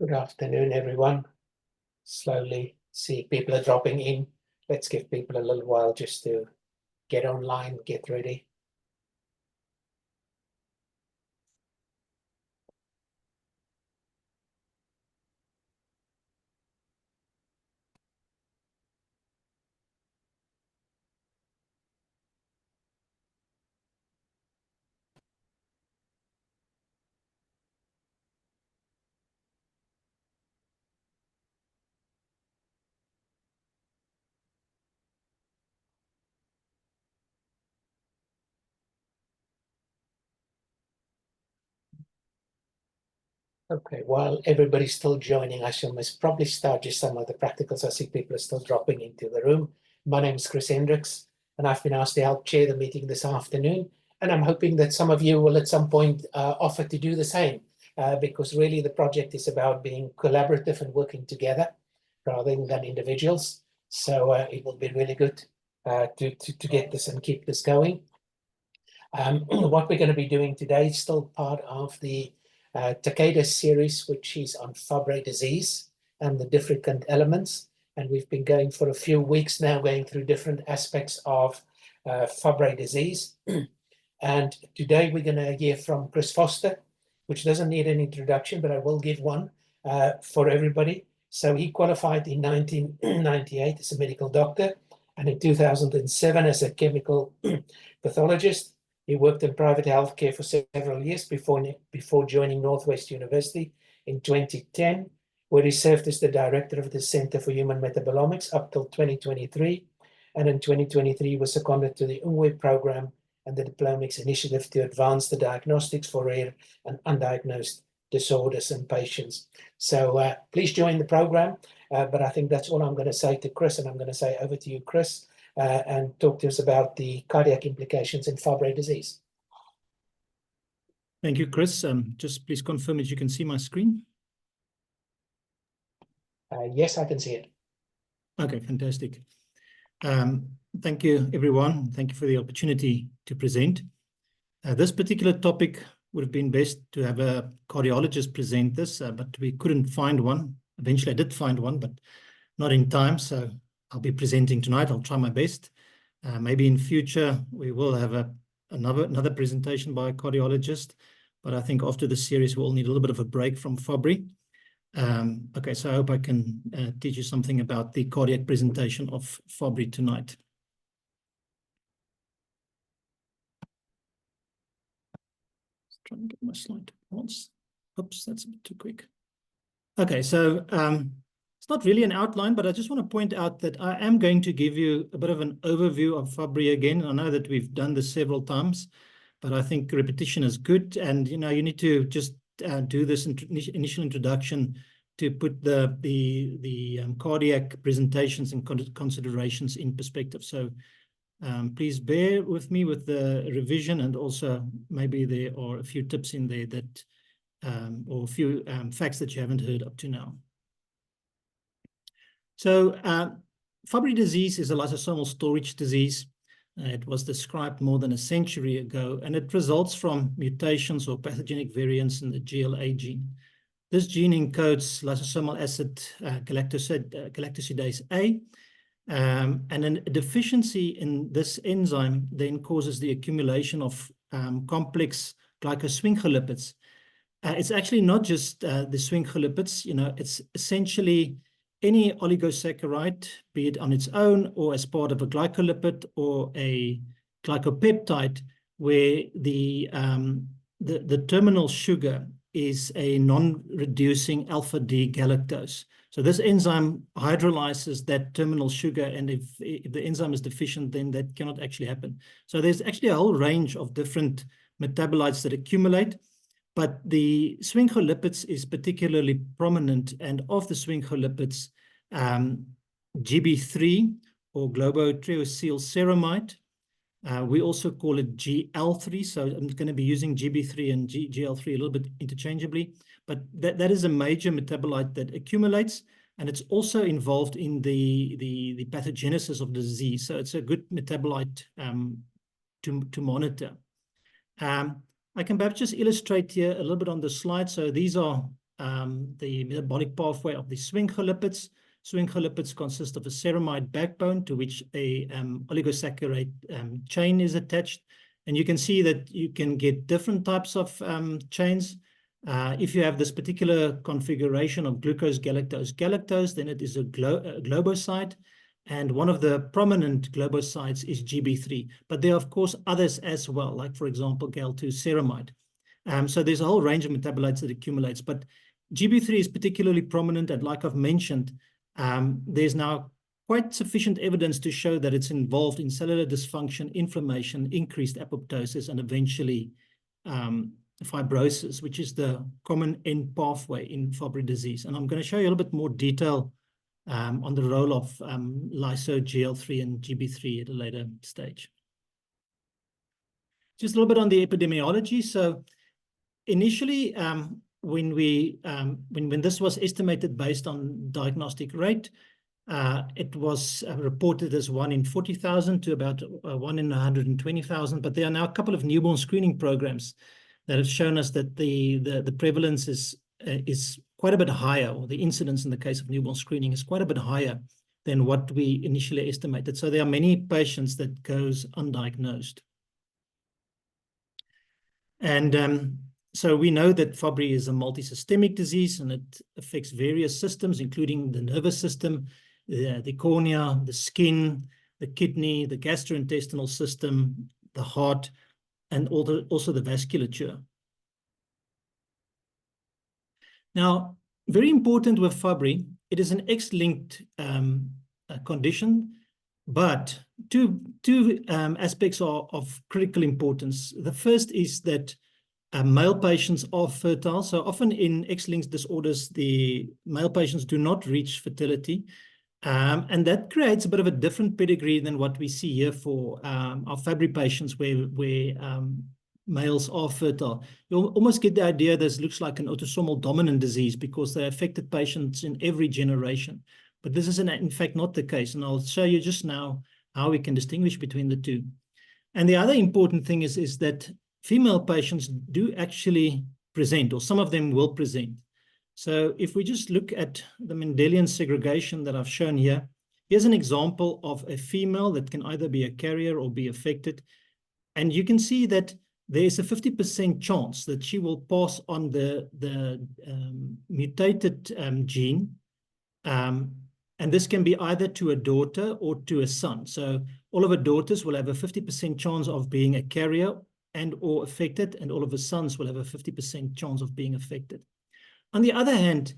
Good afternoon, everyone. Slowly see people are dropping in. Let's give people a little while just to get online, get ready. Okay, while everybody's still joining, I shall probably start just some of the practicals. I see people are still dropping into the room. My name is Chris Hendricks, and I've been asked to help chair the meeting this afternoon. And I'm hoping that some of you will at some point offer to do the same, because really the project is about being collaborative and working together rather than individuals. So it will be really good to get this and keep this going. What we're going to be doing today is still part of the Takeda series, which is on Fabry disease and the different elements. And we've been going for a few weeks now, going through different aspects of Fabry disease. And today we're going to hear from Prof, which doesn't need an introduction, but I will give one for everybody. So he qualified in 1998 as a medical doctor, and in 2007 as a chemical pathologist. He worked in private healthcare for several years before joining Northwest University in 2010, where he served as the director of the Center for Human Metabolomics up till 2023. And in 2023 was seconded to the UNWE program and the Diplomix initiative to advance the diagnostics for rare and undiagnosed disorders in patients. So please join the program. But I think that's all I'm going to say to Chris, and I'm going to say over to you, Chris, and talk to us about the cardiac implications in Fabry disease. Thank you, Chris. Just please confirm that you can see my screen. Yes, I can see it. Okay, fantastic. Thank you, everyone. Thank you for the opportunity to present. This particular topic would have been best to have a cardiologist present this, but we couldn't find one. Eventually, I did find one, but not in time. So I'll be presenting tonight. I'll try my best. Maybe in future, we will have another presentation by a cardiologist. But I think after the series, we'll need a little bit of a break from Fabry. Okay, so I hope I can teach you something about the cardiac presentation of Fabry tonight. Let's try and get my slide to advance. Oops, that's a bit too quick. Okay, so it's not really an outline, but I just want to point out that I am going to give you a bit of an overview of Fabry again. I know that we've done this several times, but I think repetition is good. And, you know, you need to just do this initial introduction to put the cardiac presentations and considerations in perspective. So please bear with me with the revision, and also maybe there are a few tips in there that, or a few facts that you haven't heard up to now. So Fabry disease is a lysosomal storage disease. It was described more than a century ago, and it results from mutations or pathogenic variants in the GLA gene. This gene encodes lysosomal acid galactosidase A, and a deficiency in this enzyme then causes the accumulation of complex glycosphingolipids. It's actually not just the sphingolipids, you know, it's essentially any oligosaccharide, be it on its own or as part of a glycolipid or a glycopeptide, where the terminal sugar is a non-reducing alpha-D galactose. So this enzyme hydrolyzes that terminal sugar, and if the enzyme is deficient, then that cannot actually happen. So there's actually a whole range of different metabolites that accumulate, but the sphingolipids is particularly prominent, and of the sphingolipids, GB3 or globotriaosylceramide, we also call it GL3, so I'm going to be using GB3 and GL3 a little bit interchangeably, but that is a major metabolite that accumulates, and it's also involved in the pathogenesis of the disease, so it's a good metabolite to monitor. I can perhaps just illustrate here a little bit on the slide. So these are the metabolic pathway of the sphingolipids. Sphingolipids consist of a ceramide backbone to which a oligosaccharide chain is attached. And you can see that you can get different types of chains. If you have this particular configuration of glucose, galactose, galactose, then it is a globoside. And one of the prominent globosides is GB3. But there are, of course, others as well, like, for example, Gal2 ceramide. So there's a whole range of metabolites that accumulates. But GB3 is particularly prominent. And like I've mentioned, there's now quite sufficient evidence to show that it's involved in cellular dysfunction, inflammation, increased apoptosis, and eventually fibrosis, which is the common end pathway in Fabry disease. And I'm going to show you a little bit more detail on the role of lyso-GL3 and GB3 at a later stage. Just a little bit on the epidemiology. So initially, when this was estimated based on diagnostic rate, it was reported as 1 in 40,000 to about 1 in 120,000. But there are now a couple of newborn screening programs that have shown us that the prevalence is quite a bit higher, or the incidence in the case of newborn screening is quite a bit higher than what we initially estimated. So there are many patients that goes undiagnosed. And so we know that Fabry is a multisystemic disease, and it affects various systems, including the nervous system, the cornea, the skin, the kidney, the gastrointestinal system, the heart, and also the vasculature. Now, very important with Fabry, it is an X-linked condition, but two aspects are of critical importance. The first is that male patients are fertile. So often in X-linked disorders, the male patients do not reach fertility. And that creates a bit of a different pedigree than what we see here for our Fabry patients where males are fertile. You almost get the idea this looks like an autosomal dominant disease because they affected patients in every generation. But this is in fact not the case. And I'll show you just now how we can distinguish between the two. And the other important thing is that female patients do actually present, or some of them will present. So if we just look at the Mendelian segregation that I've shown here, here's an example of a female that can either be a carrier or be affected. And you can see that there's a 50% chance that she will pass on the mutated gene. And this can be either to a daughter or to a son. So all of her daughters will have a 50% chance of being a carrier and or affected, and all of her sons will have a 50% chance of being affected. On the other hand,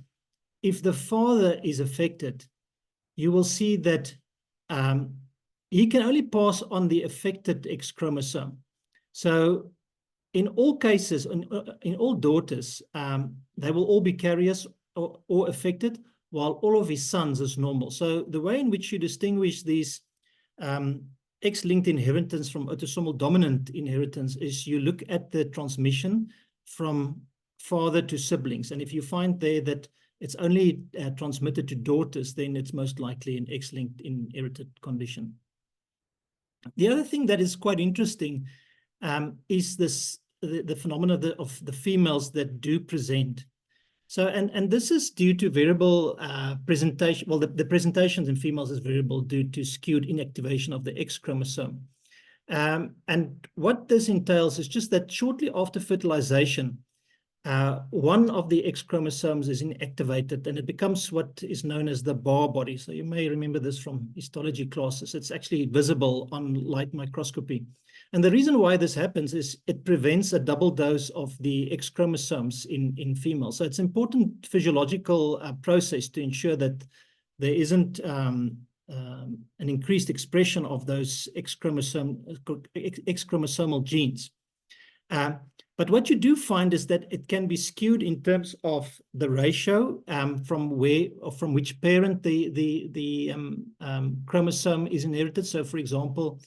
if the father is affected, you will see that he can only pass on the affected X chromosome. So in all cases, in all daughters, they will all be carriers or affected, while all of his sons is normal. So the way in which you distinguish these X-linked inheritance from autosomal dominant inheritance is you look at the transmission from father to siblings. And if you find there that it's only transmitted to daughters, then it's most likely an X-linked inherited condition. The other thing that is quite interesting is the phenomena of the females that do present. So, and this is due to variable presentation. Well, the presentations in females is variable due to skewed inactivation of the X chromosome. And what this entails is just that shortly after fertilization, one of the X chromosomes is inactivated and it becomes what is known as the bar body. So you may remember this from histology classes. It's actually visible on light microscopy. And the reason why this happens is it prevents a double dose of the X chromosomes in females. So it's an important physiological process to ensure that there isn't an increased expression of those X chromosomal genes. But what you do find is that it can be skewed in terms of the ratio from which parent the chromosome is inherited. So, for example,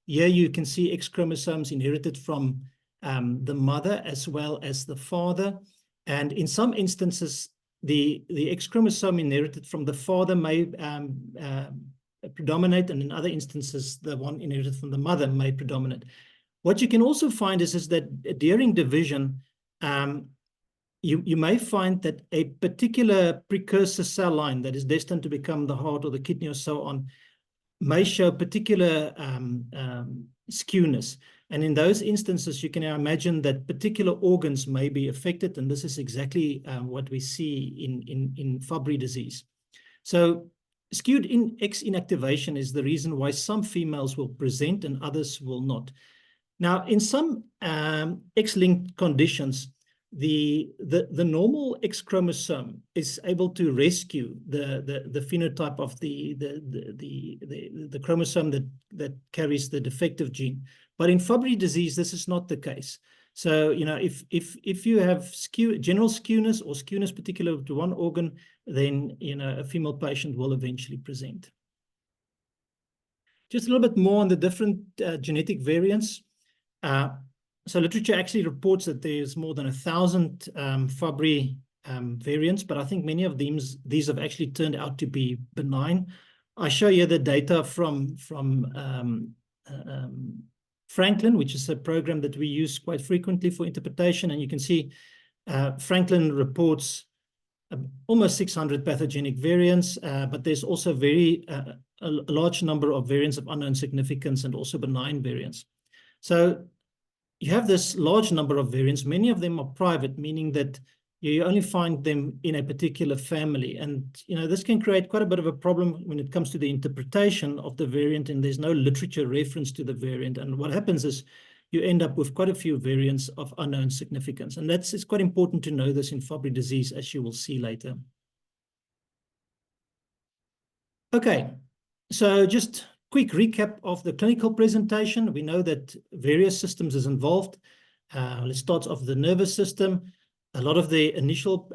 here you can see X chromosomes inherited from the mother as well as the father. And in some instances, the X chromosome inherited from the father may predominate, and in other instances, the one inherited from the mother may predominate. What you can also find is that during division, you may find that a particular precursor cell line that is destined to become the heart or the kidney or so on may show particular skewness. And in those instances, you can now imagine that particular organs may be affected, and this is exactly what we see in Fabry disease. So skewed X inactivation is the reason why some females will present and others will not. Now, in some X-linked conditions, the normal X chromosome is able to rescue the phenotype of the chromosome that carries the defective gene. But in Fabry disease, this is not the case. So, you know, if you have general skewness or skewness particular to one organ, then, you know, a female patient will eventually present. Just a little bit more on the different genetic variants. So literature actually reports that there's more than 1,000 Fabry variants, but I think many of these have actually turned out to be benign. I show you the data from Franklin, which is a program that we use quite frequently for interpretation, and you can see Franklin reports almost 600 pathogenic variants, but there's also a large number of variants of unknown significance and also benign variants. So you have this large number of variants. Many of them are private, meaning that you only find them in a particular family. And, you know, this can create quite a bit of a problem when it comes to the interpretation of the variant, and there's no literature reference to the variant. And what happens is you end up with quite a few variants of unknown significance. And it's quite important to know this in Fabry disease, as you will see later. Okay, so just quick recap of the clinical presentation. We know that various systems is involved. Let's start off the nervous system. A lot of the initial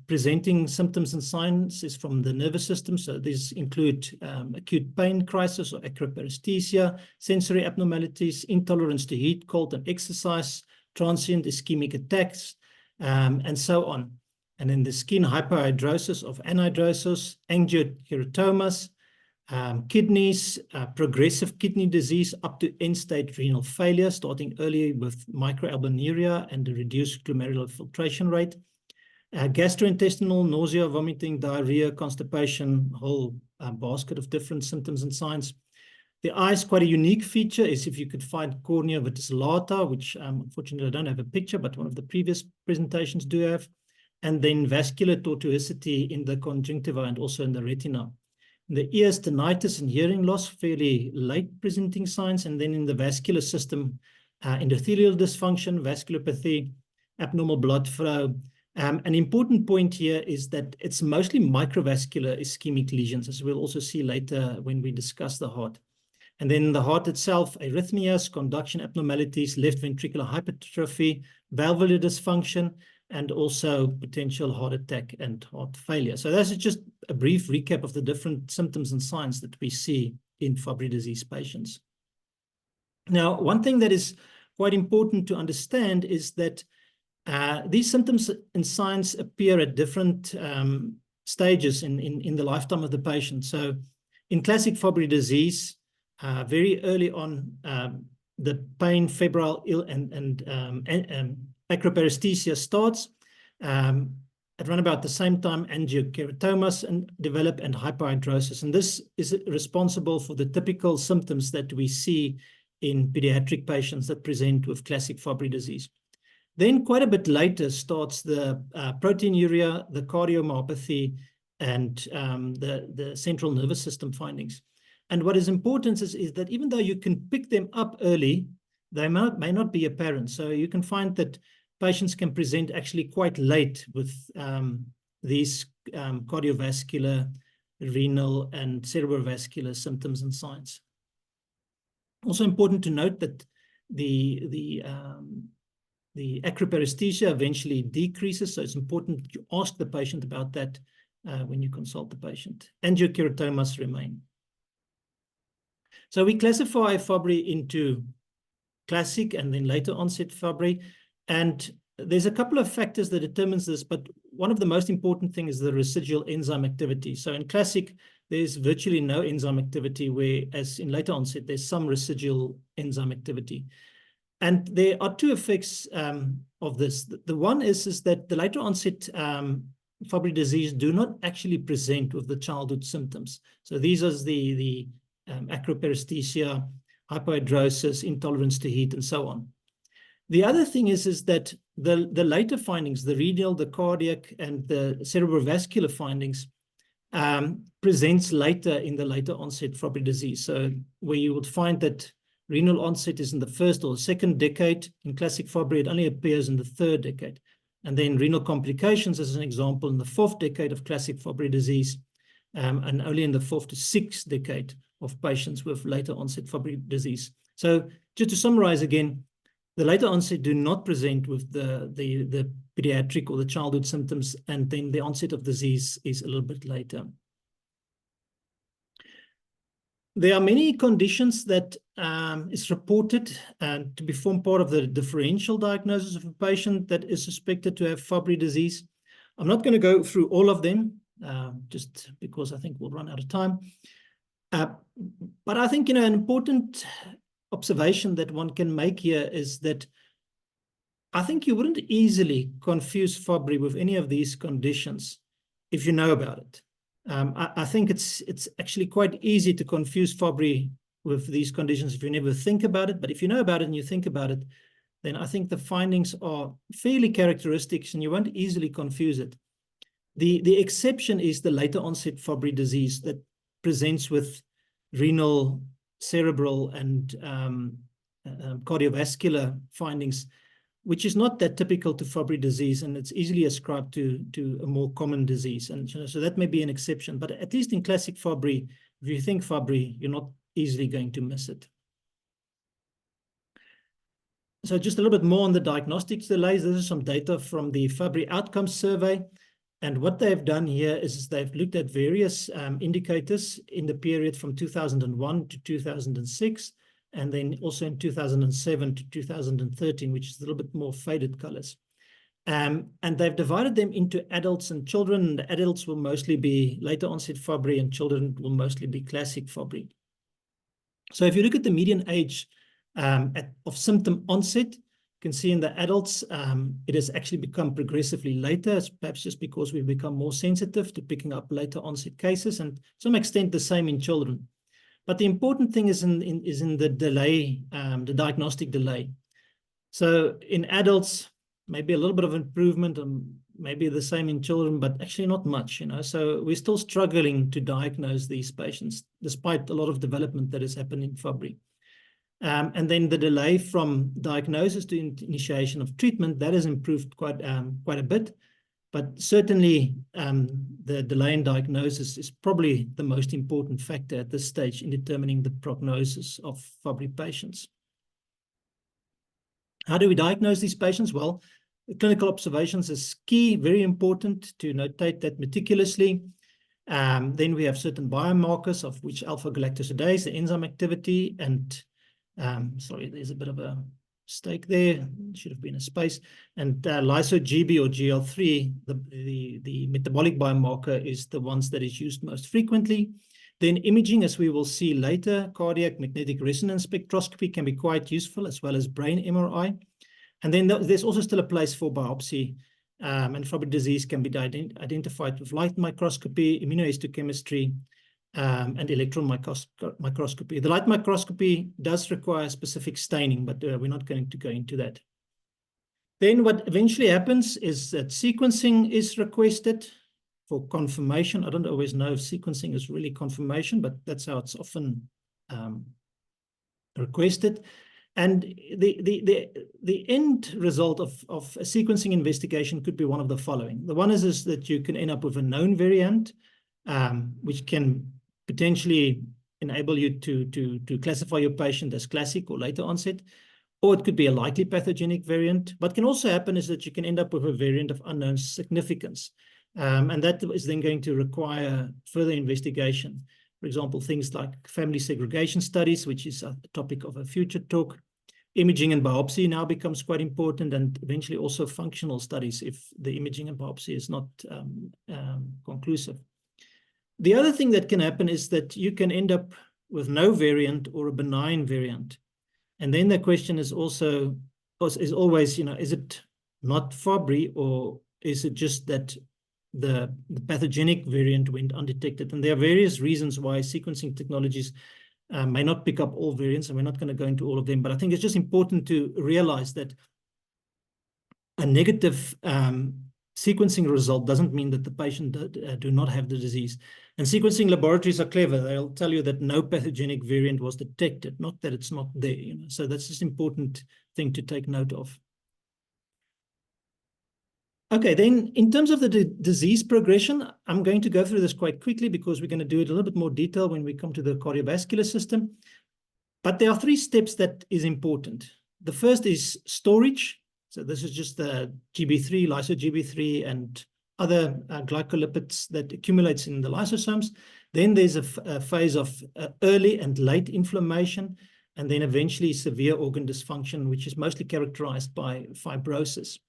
presenting symptoms and signs is from the nervous system. So these include acute pain crisis or acroparesthesia, sensory abnormalities, intolerance to heat, cold, and exercise, transient ischemic attacks, and so on. And then the skin hyperhidrosis of anhidrosis, angiokeratomas, kidneys, progressive kidney disease up to end-stage renal failure, starting early with microalbuminuria and a reduced glomerular filtration rate, gastrointestinal, nausea, vomiting, diarrhea, constipation, whole basket of different symptoms and signs. The eyes, quite a unique feature is if you could find cornea verticillata, which unfortunately I don't have a picture, but one of the previous presentations do have, and then vascular tortuosity in the conjunctiva and also in the retina. In the ears, tinnitus and hearing loss, fairly late presenting signs. And then in the vascular system, endothelial dysfunction, vasculopathy, abnormal blood flow. An important point here is that it's mostly microvascular ischemic lesions, as we'll also see later when we discuss the heart. And then the heart itself, arrhythmias, conduction abnormalities, left ventricular hypertrophy, valvular dysfunction, and also potential heart attack and heart failure. So that's just a brief recap of the different symptoms and signs that we see in Fabry disease patients. Now, one thing that is quite important to understand is that these symptoms and signs appear at different stages in the lifetime of the patient. So in classic Fabry disease, very early on, the pain, febrile ill and acroparesthesia starts. At around about the same time, angiokeratomas develop and hyperhidrosis. And this is responsible for the typical symptoms that we see in pediatric patients that present with classic Fabry disease. Then quite a bit later starts the proteinuria, the cardiomyopathy, and the central nervous system findings. And what is important is that even though you can pick them up early, they may not be apparent. So you can find that patients can present actually quite late with these cardiovascular, renal, and cerebrovascular symptoms and signs. Also important to note that the acroparesthesia eventually decreases, so it's important that you ask the patient about that when you consult the patient. Angiokeratomas remain. So we classify Fabry into classic and then later onset Fabry. And there's a couple of factors that determines this, but one of the most important things is the residual enzyme activity. So in classic, there's virtually no enzyme activity, whereas in later onset, there's some residual enzyme activity. And there are two effects of this. The one is that the later onset Fabry disease do not actually present with the childhood symptoms. So these are the acroparesthesia, hypohidrosis, intolerance to heat, and so on. The other thing is that the later findings, the renal, the cardiac, and the cerebrovascular findings presents later in the later onset Fabry disease. So where you would find that renal onset is in the first or second decade, in classic Fabry it only appears in the third decade. And then renal complications, as an example, in the fourth decade of classic Fabry disease, and only in the fourth to sixth decade of patients with later onset Fabry disease. So just to summarize again, the later onset do not present with the pediatric or the childhood symptoms, and then the onset of disease is a little bit later. There are many conditions that is reported to be form part of the differential diagnosis of a patient that is suspected to have Fabry disease. I'm not going to go through all of them, just because I think we'll run out of time. But I think, an important observation that one can make here is that I think you wouldn't easily confuse Fabry with any of these conditions if you know about it. I think it's actually quite easy to confuse Fabry with these conditions if you never think about it. But if you know about it and you think about it, then I think the findings are fairly characteristic and you won't easily confuse it. The exception is the later onset Fabry disease that presents with renal, cerebral, and cardiovascular findings, which is not that typical to Fabry disease, and it's easily ascribed to a more common disease. And so that may be an exception, but at least in classic Fabry, if you think Fabry, you're not easily going to miss it. So just a little bit more on the diagnostics delays. This is some data from the Fabry Outcomes Survey. And what they've done here is they've looked at various indicators in the period from 2001 to 2006, and then also in 2007 to 2013, which is a little bit more faded colors. And they've divided them into adults and children. And the adults will mostly be later onset Fabry, and children will mostly be classic Fabry. So if you look at the median age of symptom onset, you can see in the adults, it has actually become progressively later, perhaps just because we've become more sensitive to picking up later onset cases, and to some extent the same in children. But the important thing is in the delay, the diagnostic delay. So in adults, maybe a little bit of improvement, maybe the same in children, but actually not much, So we're still struggling to diagnose these patients, despite a lot of development that has happened in Fabry. And then the delay from diagnosis to initiation of treatment, that has improved quite a bit. But certainly the delay in diagnosis is probably the most important factor at this stage in determining the prognosis of Fabry patients. How do we diagnose these patients? Well, clinical observations is key, very important to notate that meticulously. Then we have certain biomarkers, of which alpha-galactosidase, the enzyme activity, and sorry, there's a bit of a mistake there. Should have been a space. And lyso-Gb or GL3, the metabolic biomarker, is the ones that is used most frequently. Then imaging, as we will see later, cardiac magnetic resonance spectroscopy can be quite useful, as well as brain MRI. And then there's also still a place for biopsy, and Fabry disease can be identified with light microscopy, immunohistochemistry, and electron microscopy. The light microscopy does require specific staining, but we're not going to go into that. Then what eventually happens is that sequencing is requested for confirmation. I don't always know if sequencing is really confirmation, but that's how it's often requested. And the end result of a sequencing investigation could be one of the following. The one is that you can end up with a known variant, which can potentially enable you to classify your patient as classic or later onset, or it could be a likely pathogenic variant. What can also happen is that you can end up with a variant of unknown significance, and that is then going to require further investigation. For example, things like family segregation studies, which is a topic of a future talk. Imaging and biopsy now becomes quite important, and eventually also functional studies if the imaging and biopsy is not conclusive. The other thing that can happen is that you can end up with no variant or a benign variant. And then the question is also, is always, is it not Fabry, or is it just that the pathogenic variant went undetected? And there are various reasons why sequencing technologies may not pick up all variants, and we're not going to go into all of them. But I think it's just important to realize that a negative sequencing result doesn't mean that the patient do not have the disease. And sequencing laboratories are clever. They'll tell you that no pathogenic variant was detected, not that it's not there. So that's just an important thing to take note of. Okay, then in terms of the disease progression, I'm going to go through this quite quickly because we're going to do it a little bit more detail when we come to the cardiovascular system. But there are 3 steps that is important. The first is storage. So this is just the GB3, lyso-GB3, and other glycolipids that accumulates in the lysosomes. Then there's a phase of early and late inflammation, and then eventually severe organ dysfunction, which is mostly characterized by fibrosis.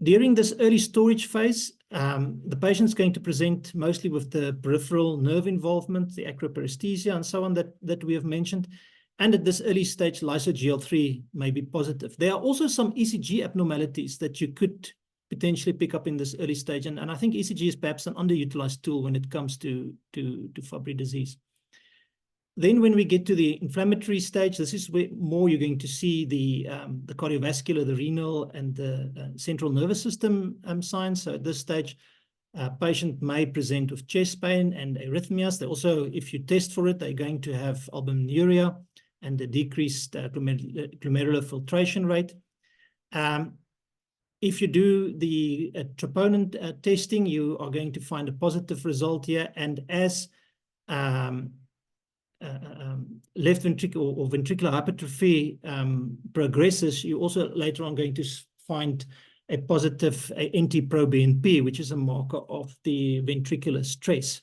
During this early storage phase, the patient's going to present mostly with the peripheral nerve involvement, the acroparesthesia, and so on that we have mentioned. And at this early stage, lyso-GL3 may be positive. There are also some ECG abnormalities that you could potentially pick up in this early stage. And I think ECG is perhaps an underutilized tool when it comes to Fabry disease. Then when we get to the inflammatory stage, this is where more you're going to see the cardiovascular, the renal, and the central nervous system signs. So at this stage, a patient may present with chest pain and arrhythmias. They also, if you test for it, they're going to have albuminuria and a decreased glomerular filtration rate. If you do the troponin testing, you are going to find a positive result here. And as left ventricle or ventricular hypertrophy progresses, you also later on going to find a positive NT-proBNP, which is a marker of the ventricular stress.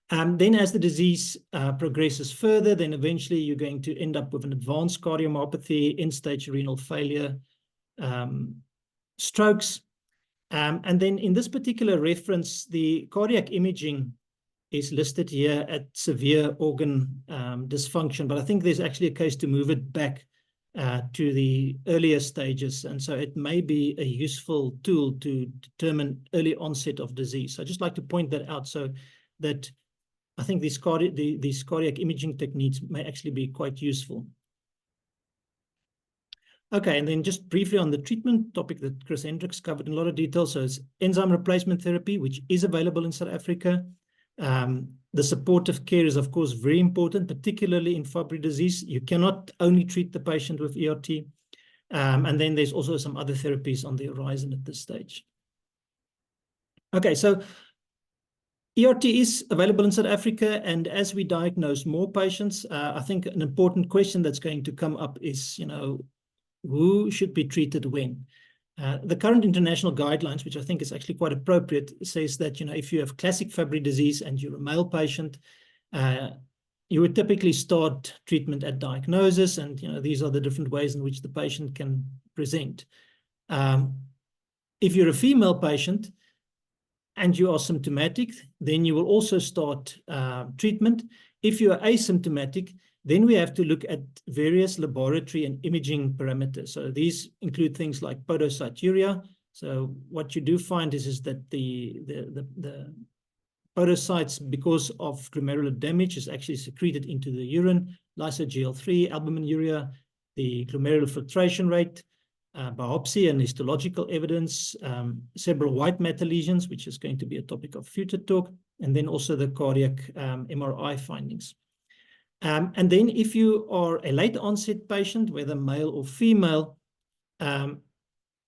Then as the disease progresses further, then eventually you're going to end up with an advanced cardiomyopathy, end-stage renal failure, strokes. And then in this particular reference, the cardiac imaging is listed here at severe organ dysfunction, but I think there's actually a case to move it back to the earlier stages. And so it may be a useful tool to determine early onset of disease. So I'd just like to point that out so that I think these cardiac imaging techniques may actually be quite useful. Okay, and then just briefly on the treatment topic that Chris Hendricks covered in a lot of detail. So it's enzyme replacement therapy, which is available in South Africa. The supportive care is, of course, very important, particularly in Fabry disease. You cannot only treat the patient with ERT. And then there's also some other therapies on the horizon at this stage. Okay, so ERT is available in South Africa, and as we diagnose more patients, I think an important question that's going to come up is, who should be treated when? The current international guidelines, which I think is actually quite appropriate, says that, if you have classic Fabry disease and you're a male patient, you would typically start treatment at diagnosis, and, these are the different ways in which the patient can present. If you're a female patient and you are symptomatic, then you will also start treatment. If you are asymptomatic, then we have to look at various laboratory and imaging parameters. So these include things like podocyturia. So what you do find is that the podocytes, because of glomerular damage, is actually secreted into the urine. Lyso-GL3, albuminuria, the glomerular filtration rate, biopsy and histological evidence, several white matter lesions, which is going to be a topic of future talk, and then also the cardiac MRI findings. And then if you are a late onset patient, whether male or female, the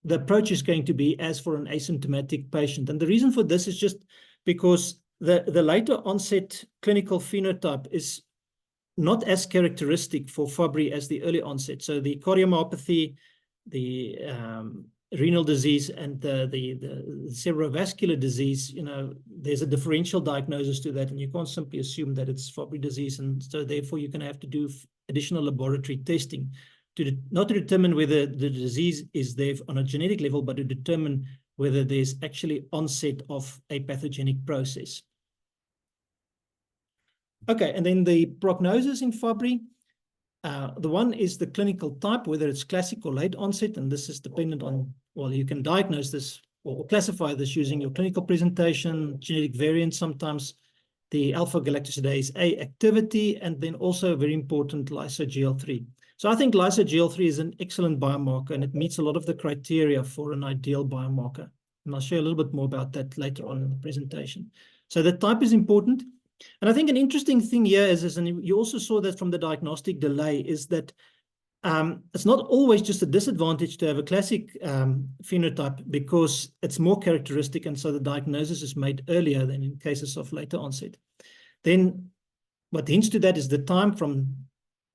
approach is going to be as for an asymptomatic patient. And the reason for this is just because the later onset clinical phenotype is not as characteristic for Fabry as the early onset. So the cardiomyopathy, the renal disease, and the cerebrovascular disease, there's a differential diagnosis to that, and you can't simply assume that it's Fabry disease. And so therefore you're going to have to do additional laboratory testing not to determine whether the disease is there on a genetic level, but to determine whether there's actually onset of a pathogenic process. Okay, and then the prognosis in Fabry. The one is the clinical type, whether it's classic or late onset, and this is dependent on, well, you can diagnose this or classify this using your clinical presentation, genetic variant sometimes, the alpha-galactosidase A activity, and then also very important lyso-Gl3. So I think lyso-Gl3 is an excellent biomarker, and it meets a lot of the criteria for an ideal biomarker. And I'll share a little bit more about that later on in the presentation. So the type is important. And I think an interesting thing here is and you also saw that from the diagnostic delay, is that it's not always just a disadvantage to have a classic phenotype, because it's more characteristic, and so the diagnosis is made earlier than in cases of later onset. Then what hints to that is the time from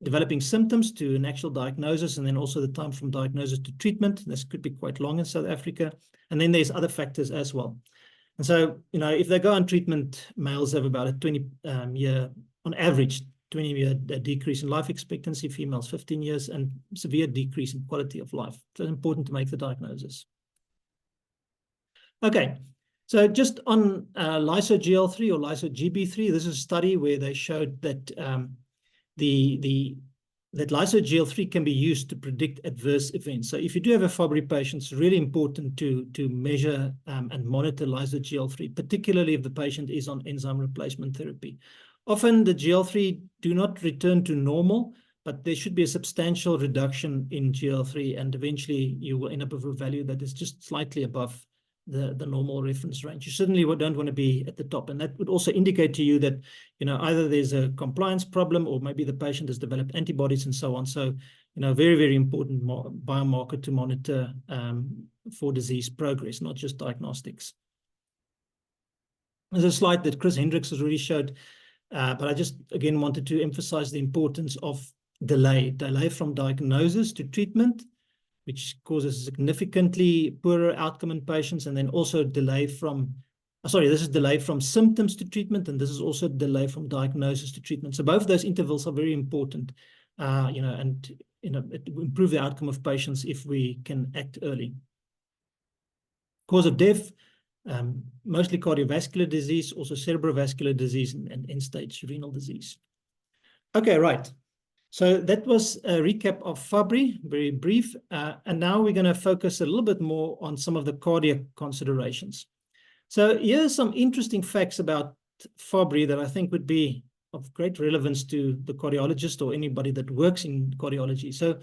developing symptoms to an actual diagnosis, and then also the time from diagnosis to treatment. This could be quite long in South Africa. And then there's other factors as well. And so, if they go on treatment, males have about a 20-year, on average, 20-year decrease in life expectancy, females 15 years, and severe decrease in quality of life. So it's important to make the diagnosis. Okay, so just on lyso-Gl3 or lyso-Gb3, this is a study where they showed that that lyso-Gl3 can be used to predict adverse events. So if you do have a Fabry patient, it's really important to measure and monitor lyso-Gl3, particularly if the patient is on enzyme replacement therapy. Often the GL3 do not return to normal, but there should be a substantial reduction in GL3, and eventually you will end up with a value that is just slightly above the normal reference range. You certainly don't want to be at the top, and that would also indicate to you that either there's a compliance problem, or maybe the patient has developed antibodies and so on. So very, very important biomarker to monitor for disease progress, not just diagnostics. There's a slide that Chris Hendricks has already showed, but I just again wanted to emphasize the importance of delay from diagnosis to treatment, which causes significantly poorer outcome in patients, and then also delay from, this is delay from symptoms to treatment, and this is also delay from diagnosis to treatment. So both those intervals are very important, and it will improve the outcome of patients if we can act early. Cause of death, mostly cardiovascular disease, also cerebrovascular disease, and end-stage renal disease. Okay, right. So that was a recap of Fabry, very brief. And now we're going to focus a little bit more on some of the cardiac considerations. So here are some interesting facts about Fabry that I think would be of great relevance to the cardiologist or anybody that works in cardiology. So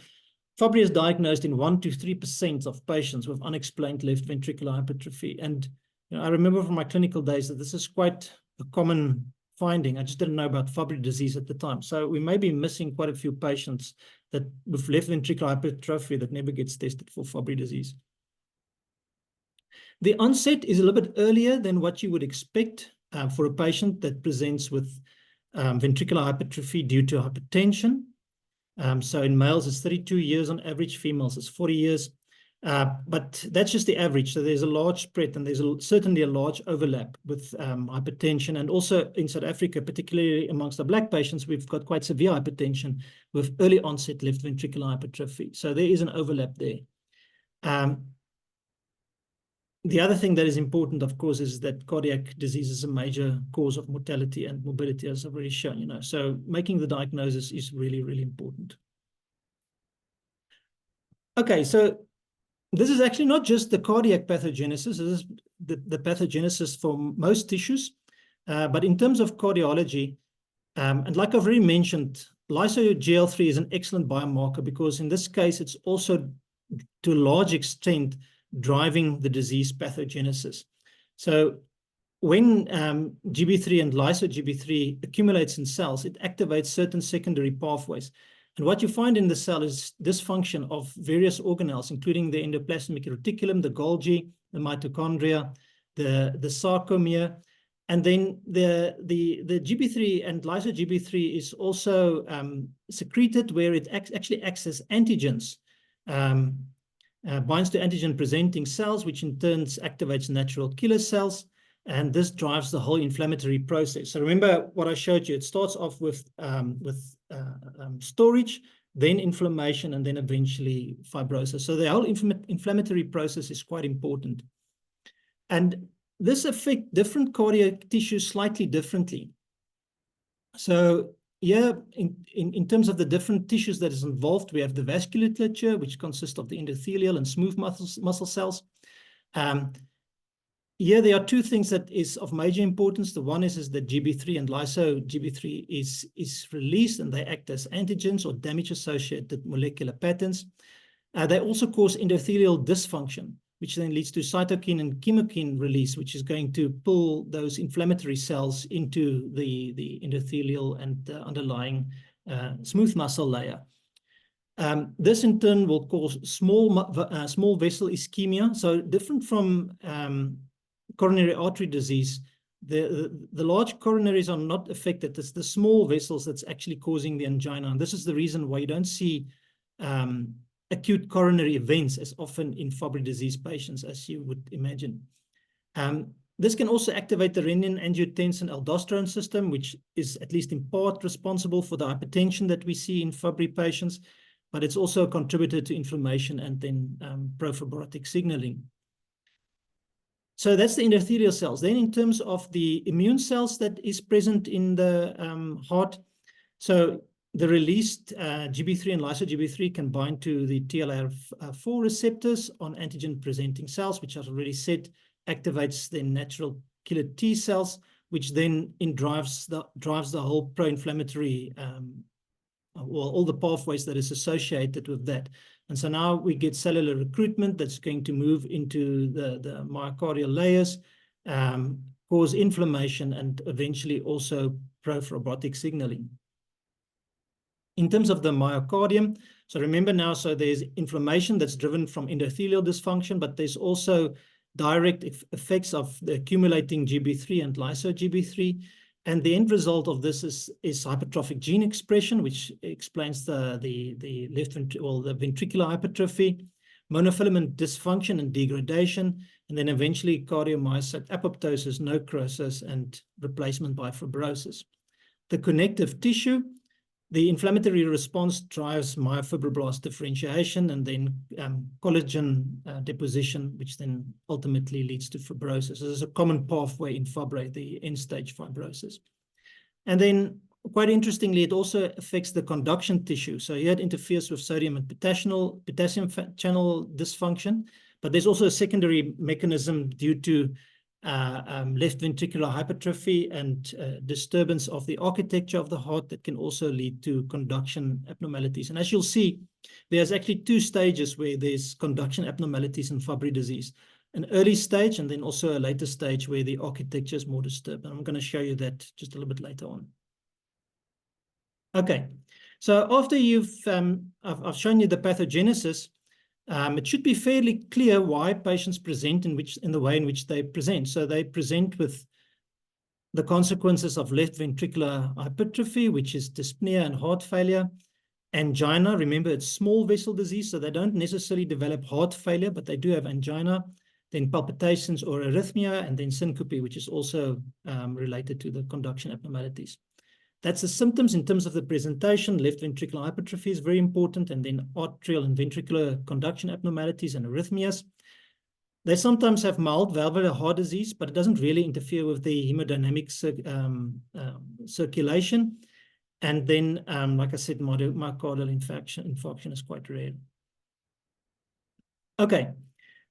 Fabry is diagnosed in 1 to 3% of patients with unexplained left ventricular hypertrophy. And I remember from my clinical days that this is quite a common finding. I just didn't know about Fabry disease at the time. So we may be missing quite a few patients that with left ventricular hypertrophy that never gets tested for Fabry disease. The onset is a little bit earlier than what you would expect for a patient that presents with ventricular hypertrophy due to hypertension. So in males, it's 32 years on average. Females, it's 40 years. But that's just the average. So there's a large spread, and there's certainly a large overlap with hypertension. And also in South Africa, particularly amongst the Black patients, we've got quite severe hypertension with early onset left ventricular hypertrophy. So there is an overlap there. The other thing that is important, of course, is that cardiac disease is a major cause of mortality and morbidity, as I've already shown. So making the diagnosis is really, really important. Okay, so this is actually not just the cardiac pathogenesis. This is the pathogenesis for most tissues. But in terms of cardiology, and like I've already mentioned, lyso-Gl3 is an excellent biomarker, because in this case, it's also to a large extent driving the disease pathogenesis. So when GB3 and lyso-Gb3 accumulates in cells, it activates certain secondary pathways. And what you find in the cell is dysfunction of various organelles, including the endoplasmic reticulum, the Golgi, the mitochondria, the sarcomere. And then the GB3 and lyso-Gb3 is also secreted, where it actually acts as antigens, binds to antigen-presenting cells, which in turn activates natural killer cells. And this drives the whole inflammatory process. So remember what I showed you. It starts off with storage, then inflammation, and then eventually fibrosis. So the whole inflammatory process is quite important. And this affects different cardiac tissues slightly differently. So here, in terms of the different tissues that is involved, we have the vasculature, which consists of the endothelial and smooth muscle cells. Here, there are two things that is of major importance. The one is that GB3 and lyso-GB3 is released, and they act as antigens or damage-associated molecular patterns. They also cause endothelial dysfunction, which then leads to cytokine and chemokine release, which is going to pull those inflammatory cells into the endothelial and the underlying smooth muscle layer. This in turn will cause small vessel ischemia. So different from coronary artery disease, the large coronaries are not affected. It's the small vessels that's actually causing the angina. And this is the reason why you don't see acute coronary events as often in Fabry disease patients as you would imagine. This can also activate the renin-angiotensin-aldosterone system, which is at least in part responsible for the hypertension that we see in Fabry patients, but it's also a contributor to inflammation and then profibrotic signaling. So that's the endothelial cells. Then in terms of the immune cells that is present in the heart, so the released GB3 and lyso-GB3 can bind to the TLR4 receptors on antigen-presenting cells, which I've already said activates the natural killer T cells, which then drives the whole pro-inflammatory, all the pathways that is associated with that. And so now we get cellular recruitment that's going to move into the myocardial layers, cause inflammation, and eventually also profibrotic signaling. In terms of the myocardium, so remember now, so there's inflammation that's driven from endothelial dysfunction, but there's also direct effects of the accumulating GB3 and lyso-GB3. And the end result of this is hypertrophic gene expression, which explains the ventricular hypertrophy, monofilament dysfunction and degradation, and then eventually cardiomyocyte apoptosis, necrosis, and replacement by fibrosis. The connective tissue, the inflammatory response drives myofibroblast differentiation and then collagen deposition, which then ultimately leads to fibrosis. So there's a common pathway in Fabry, the end-stage fibrosis. And then, quite interestingly, it also affects the conduction tissue. So here it interferes with sodium and potassium channel dysfunction, but there's also a secondary mechanism due to left ventricular hypertrophy and disturbance of the architecture of the heart that can also lead to conduction abnormalities. And as you'll see, there's actually two stages where there's conduction abnormalities in Fabry disease. An early stage and then also a later stage where the architecture is more disturbed. And I'm going to show you that just a little bit later on. Okay, so after I've shown you the pathogenesis, it should be fairly clear why patients present in the way in which they present. So they present with the consequences of left ventricular hypertrophy, which is dyspnea and heart failure. Angina, remember it's small vessel disease, so they don't necessarily develop heart failure, but they do have angina. Then palpitations or arrhythmia, and then syncope, which is also related to the conduction abnormalities. That's the symptoms in terms of the presentation. Left ventricular hypertrophy is very important, and then arterial and ventricular conduction abnormalities and arrhythmias. They sometimes have mild valvular heart disease, but it doesn't really interfere with the hemodynamic circulation. And then, like I said, myocardial infarction is quite rare. Okay,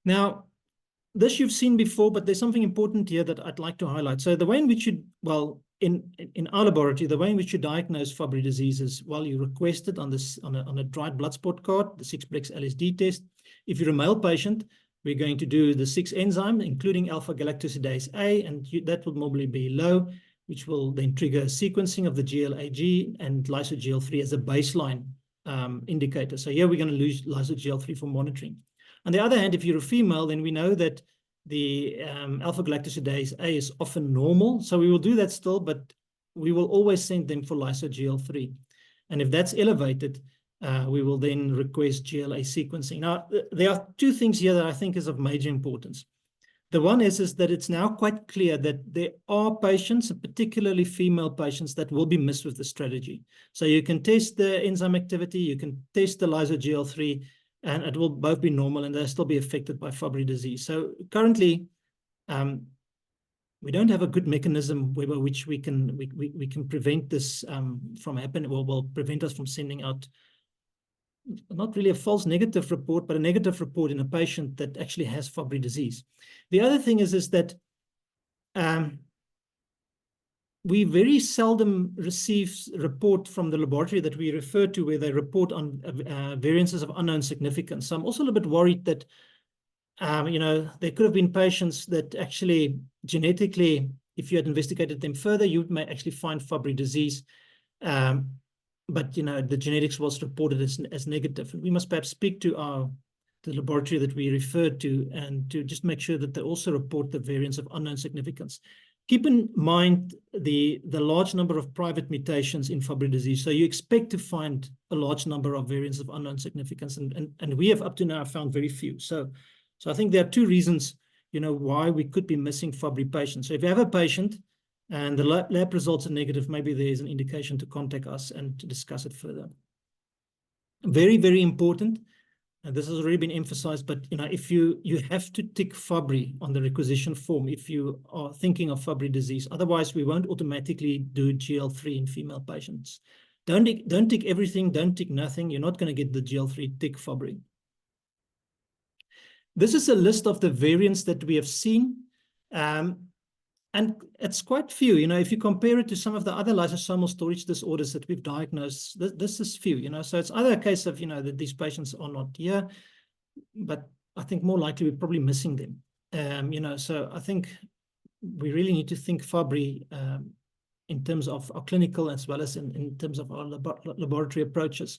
now, this you've seen before, but there's something important here that I'd like to highlight. So the way in which you, in our laboratory, the way in which you diagnose Fabry disease is, you request it on a dried blood spot card, the 6-plex LSD test. If you're a male patient, we're going to do the 6 enzyme, including alpha-galactosidase A, and that will normally be low, which will then trigger sequencing of the GLAG and lyso-GL3 as a baseline indicator. So here we're going to lose lyso-GL3 for monitoring. On the other hand, if you're a female, then we know that the alpha-galactosidase A is often normal. So we will do that still, but we will always send them for lyso-GL3. And if that's elevated, we will then request GLA sequencing. Now, there are two things here that I think is of major importance. The one is that it's now quite clear that there are patients, particularly female patients, that will be missed with the strategy. So you can test the enzyme activity, you can test the lyso-GL3, and it will both be normal and they'll still be affected by Fabry disease. So currently, we don't have a good mechanism by which we can prevent this from happening, or will prevent us from sending out not really a false negative report, but a negative report in a patient that actually has Fabry disease. The other thing is that we very seldom receive report from the laboratory that we refer to where they report on variances of unknown significance. So I'm also a little bit worried that there could have been patients that actually genetically, if you had investigated them further, you may actually find Fabry disease. But the genetics was reported as negative. And we must perhaps speak to the laboratory that we referred to, and to just make sure that they also report the variants of unknown significance. Keep in mind the large number of private mutations in Fabry disease. So you expect to find a large number of variants of unknown significance, and we have up to now found very few. So I think there are two reasons, why we could be missing Fabry patients. So if you have a patient and the lab results are negative, maybe there is an indication to contact us and to discuss it further. Very, very important, and this has already been emphasized, but if you have to tick Fabry on the requisition form if you are thinking of Fabry disease. Otherwise, we won't automatically do GL3 in female patients. Don't tick everything, don't tick nothing. You're not going to get the GL3 tick Fabry. This is a list of the variants that we have seen. And it's quite few, if you compare it to some of the other lysosomal storage disorders that we've diagnosed, this is few, so it's either a case of, that these patients are not here, but I think more likely we're probably missing them. So I think we really need to think Fabry in terms of our clinical as well as in terms of our laboratory approaches.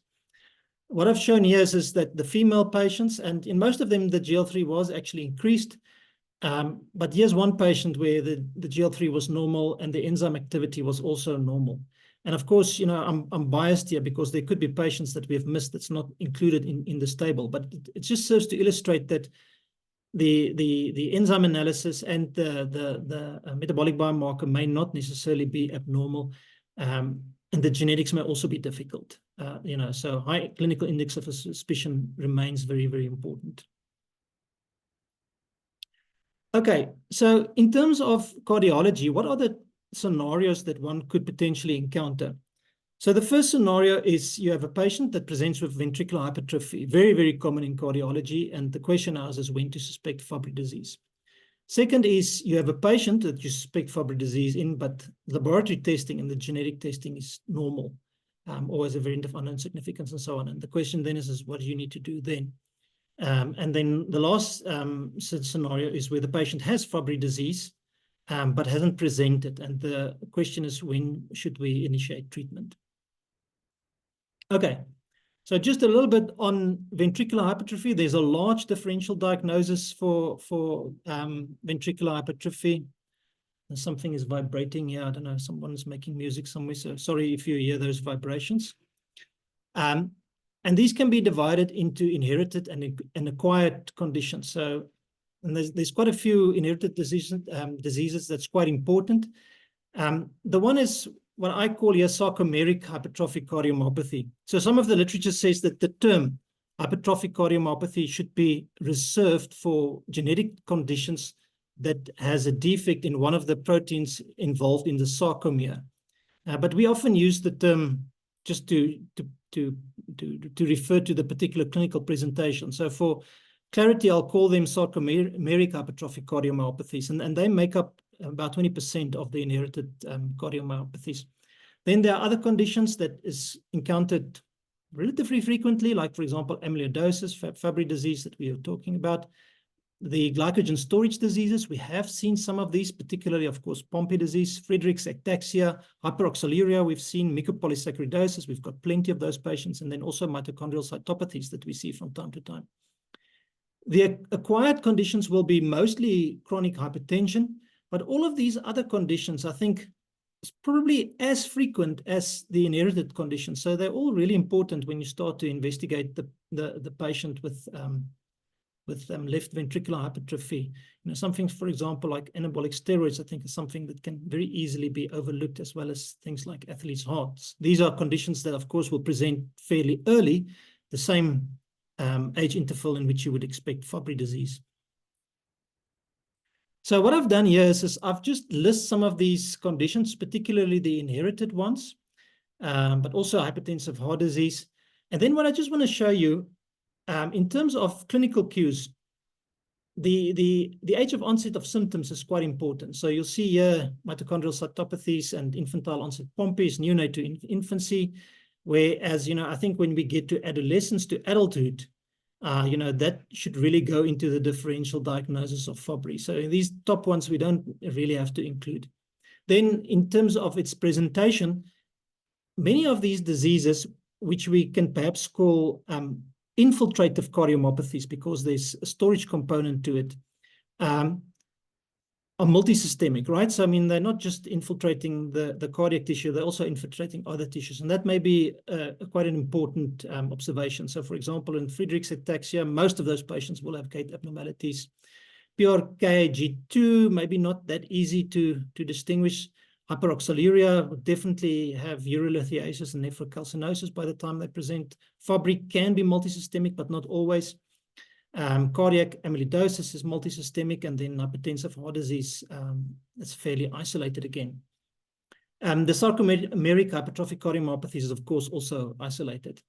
What I've shown here is that the female patients, and in most of them, the GL3 was actually increased. But here's one patient where the GL3 was normal and the enzyme activity was also normal. And of course, I'm biased here because there could be patients that we have missed that's not included in this table. But it just serves to illustrate that the enzyme analysis and the metabolic biomarker may not necessarily be abnormal, and the genetics may also be difficult. So high clinical index of suspicion remains very, very important. Okay, so in terms of cardiology, what are the scenarios that one could potentially encounter? So the first scenario is you have a patient that presents with ventricular hypertrophy, very, very common in cardiology, and the question now is when to suspect Fabry disease. Second is you have a patient that you suspect Fabry disease in, but laboratory testing and the genetic testing is normal, or has a variant of unknown significance and so on. And the question then is what do you need to do then? And then the last scenario is where the patient has Fabry disease, but hasn't presented. And the question is, when should we initiate treatment? Okay, so just a little bit on ventricular hypertrophy. There's a large differential diagnosis for ventricular hypertrophy. And something is vibrating here. I don't know, someone's making music somewhere. So sorry if you hear those vibrations. And these can be divided into inherited and acquired conditions. So, and there's quite a few inherited diseases that's quite important. The one is what I call here sarcomeric hypertrophic cardiomyopathy. So some of the literature says that the term hypertrophic cardiomyopathy should be reserved for genetic conditions that has a defect in one of the proteins involved in the sarcomere. But we often use the term just to refer to the particular clinical presentation. So for clarity, I'll call them sarcomeric hypertrophic cardiomyopathies, and they make up about 20% of the inherited cardiomyopathies. Then there are other conditions that is encountered relatively frequently, like, for example, amyloidosis, Fabry disease that we are talking about. The glycogen storage diseases, we have seen some of these, particularly, of course, Pompe disease, Friedreich's ataxia, hyperoxaluria, we've seen mucopolysaccharidosis, we've got plenty of those patients, and then also mitochondrial cytopathies that we see from time to time. The acquired conditions will be mostly chronic hypertension, but all of these other conditions, I think, is probably as frequent as the inherited conditions. So they're all really important when you start to investigate the patient with left ventricular hypertrophy. Something, for example, like anabolic steroids, I think is something that can very easily be overlooked, as well as things like athlete's hearts. These are conditions that, of course, will present fairly early, the same age interval in which you would expect Fabry disease. So what I've done here is I've just list some of these conditions, particularly the inherited ones, but also hypertensive heart disease. And then what I just want to show you, in terms of clinical cues, the age of onset of symptoms is quite important. So you'll see here mitochondrial cytopathies and infantile onset Pompey's, neonate to infancy. Whereas, I think when we get to adolescence to adulthood, that should really go into the differential diagnosis of Fabry. So these top ones we don't really have to include. Then in terms of its presentation, many of these diseases, which we can perhaps call infiltrative cardiomyopathies, because there's a storage component to it, are multisystemic, right? So, they're not just infiltrating the cardiac tissue, they're also infiltrating other tissues. And that may be quite an important observation. So, for example, in Friedreich's ataxia, most of those patients will have gait abnormalities. PRKAG2, maybe not that easy to distinguish. Hyperoxaluria would definitely have urolithiasis and nephrocalcinosis by the time they present. Fabry can be multisystemic, but not always. Cardiac amyloidosis is multisystemic, and then hypertensive heart disease is fairly isolated again. The sarcomeric hypertrophic cardiomyopathies is, of course, also isolated.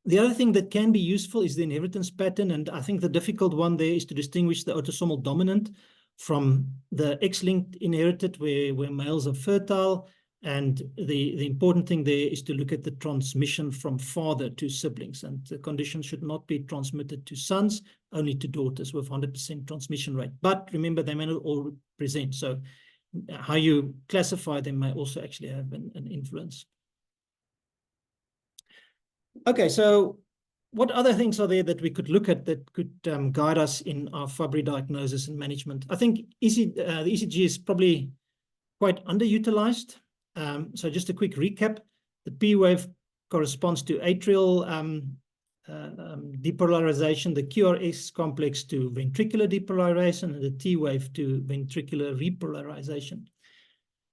The other thing that can be useful is the inheritance pattern, and I think the difficult one there is to distinguish the autosomal dominant from the X-linked inherited, where males are fertile. And the important thing there is to look at the transmission from father to siblings. And the condition should not be transmitted to sons, only to daughters with 100% transmission rate. But remember, they may not all present. So how you classify them may also actually have an influence. Okay, so what other things are there that we could look at that could guide us in our Fabry diagnosis and management? I think the ECG is probably quite underutilized. So just a quick recap: the P wave corresponds to atrial depolarization, the QRS complex to ventricular depolarization, and the T wave to ventricular repolarization.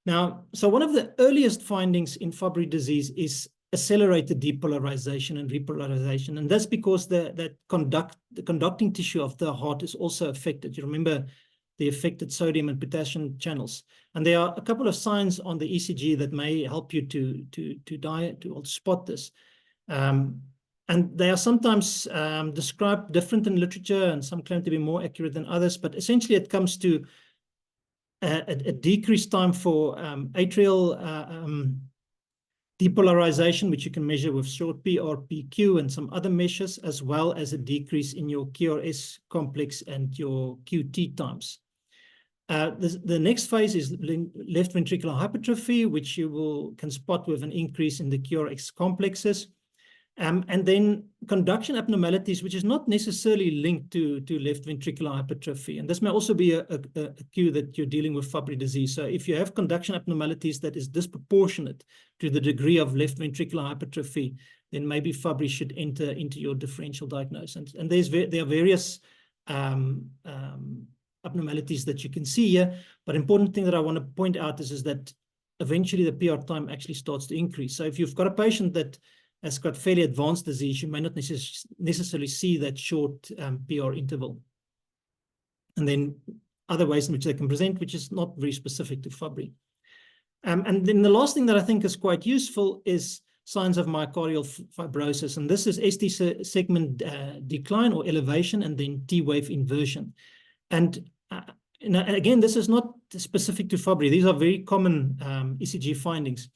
Now, so one of the earliest findings in Fabry disease is accelerated depolarization and repolarization, and that's because the conducting tissue of the heart is also affected. You remember the affected sodium and potassium channels, and there are a couple of signs on the ECG that may help you to spot this, and they are sometimes described different in literature, and some claim to be more accurate than others. But essentially, it comes to a decreased time for atrial depolarization, which you can measure with short PRPQ and some other measures, as well as a decrease in your QRS complex and your QT times. The next phase is left ventricular hypertrophy, which you can spot with an increase in the QRS complexes. And then conduction abnormalities, which is not necessarily linked to left ventricular hypertrophy. And this may also be a cue that you're dealing with Fabry disease. So if you have conduction abnormalities that is disproportionate to the degree of left ventricular hypertrophy, then maybe Fabry should enter into your differential diagnosis. And there are various abnormalities that you can see here. But important thing that I want to point out is that eventually the PR time actually starts to increase. So if you've got a patient that has got fairly advanced disease, you may not necessarily see that short PR interval. And then other ways in which they can present, which is not very specific to Fabry. And then the last thing that I think is quite useful is signs of myocardial fibrosis. And this is ST segment decline or elevation, and then T wave inversion. And again, this is not specific to Fabry. These are very common ECG findings.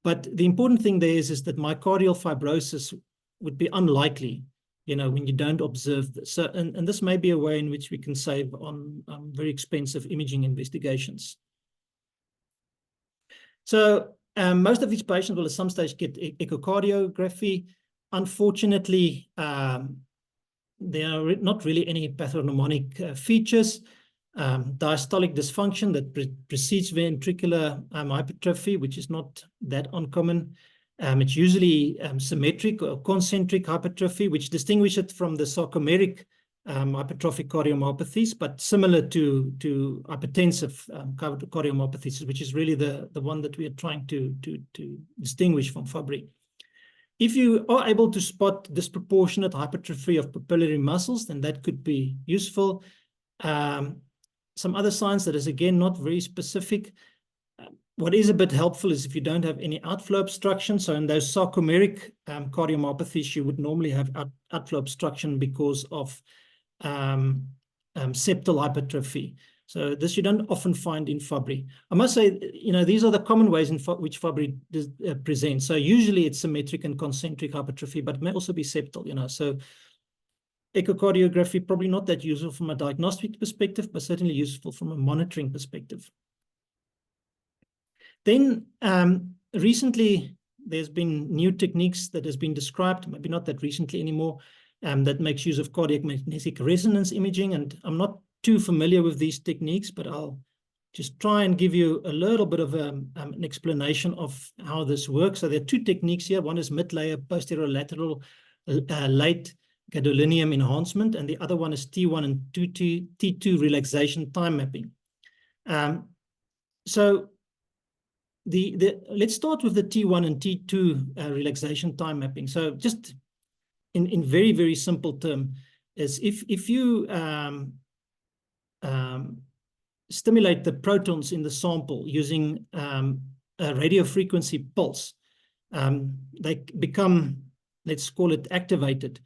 But the important thing there is that myocardial fibrosis would be unlikely, when you don't observe this. So, and this may be a way in which we can save on very expensive imaging investigations. So most of these patients will at some stage get echocardiography. Unfortunately, there are not really any pathognomonic features. Diastolic dysfunction that precedes ventricular hypertrophy, which is not that uncommon. It's usually symmetric or concentric hypertrophy, which distinguishes it from the sarcomeric hypertrophic cardiomyopathies, but similar to hypertensive cardiomyopathies, which is really the one that we are trying to distinguish from Fabry. If you are able to spot disproportionate hypertrophy of papillary muscles, then that could be useful. some other signs that is, again, not very specific. What is a bit helpful is if you don't have any outflow obstruction. So in those sarcomeric cardiomyopathies, you would normally have outflow obstruction because of septal hypertrophy. So this you don't often find in Fabry. I must say, these are the common ways in which Fabry presents. So usually it's symmetric and concentric hypertrophy, but it may also be septal, So echocardiography, probably not that useful from a diagnostic perspective, but certainly useful from a monitoring perspective. Then recently, there's been new techniques that has been described, maybe not that recently anymore, that makes use of cardiac magnetic resonance imaging. And I'm not too familiar with these techniques, but I'll just try and give you a little bit of an explanation of how this works. So there are two techniques here. One is mid-layer posterolateral late gadolinium enhancement, and the other one is T1 and T2 relaxation time mapping. So let's start with the T1 and T2 relaxation time mapping. So just in very, very simple term, is if you stimulate the protons in the sample using a radio frequency pulse, they become, let's call it, activated.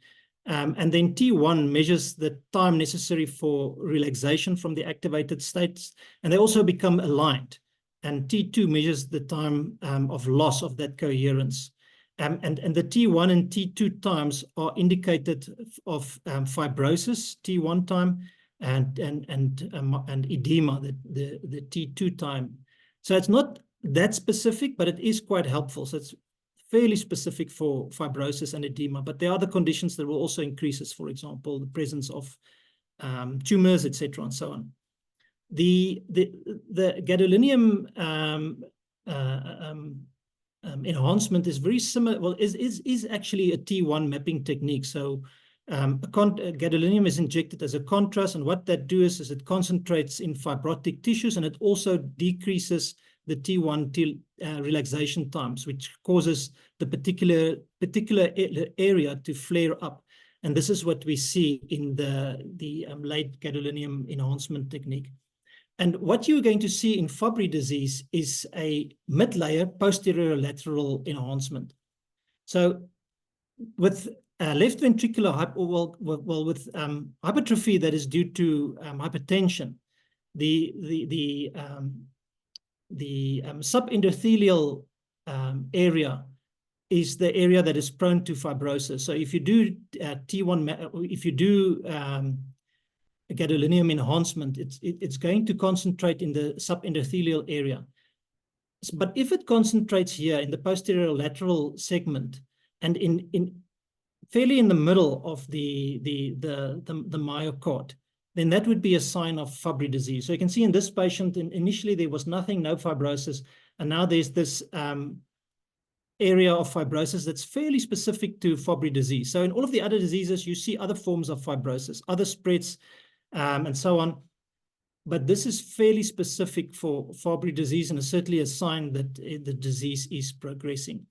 And then T1 measures the time necessary for relaxation from the activated states, and they also become aligned. And T2 measures the time of loss of that coherence. And the T1 and T2 times are indicated of fibrosis, T1 time, and edema, the T2 time. So it's not that specific, but it is quite helpful. So it's fairly specific for fibrosis and edema, but there are other conditions that will also increase, as, for example, the presence of tumors, etc., and so on. The gadolinium enhancement is very similar. Well, is actually a T1 mapping technique. So gadolinium is injected as a contrast, and what that does is it concentrates in fibrotic tissues, and it also decreases the T1 relaxation times, which causes the particular area to flare up. And this is what we see in the late gadolinium enhancement technique. And what you're going to see in Fabry disease is a mid-layer posterolateral enhancement. So with left ventricular hypertrophy that is due to hypertension, the subendothelial area is the area that is prone to fibrosis. So if you do if you do gadolinium enhancement, it's going to concentrate in the subendothelial area. But if it concentrates here in the posterolateral segment and fairly in the middle of the myocard, then that would be a sign of Fabry disease. So you can see in this patient, initially there was nothing, no fibrosis, and now there's this area of fibrosis that's fairly specific to Fabry disease. So in all of the other diseases, you see other forms of fibrosis, other spreads, and so on. But this is fairly specific for Fabry disease, and is certainly a sign that the disease is progressing.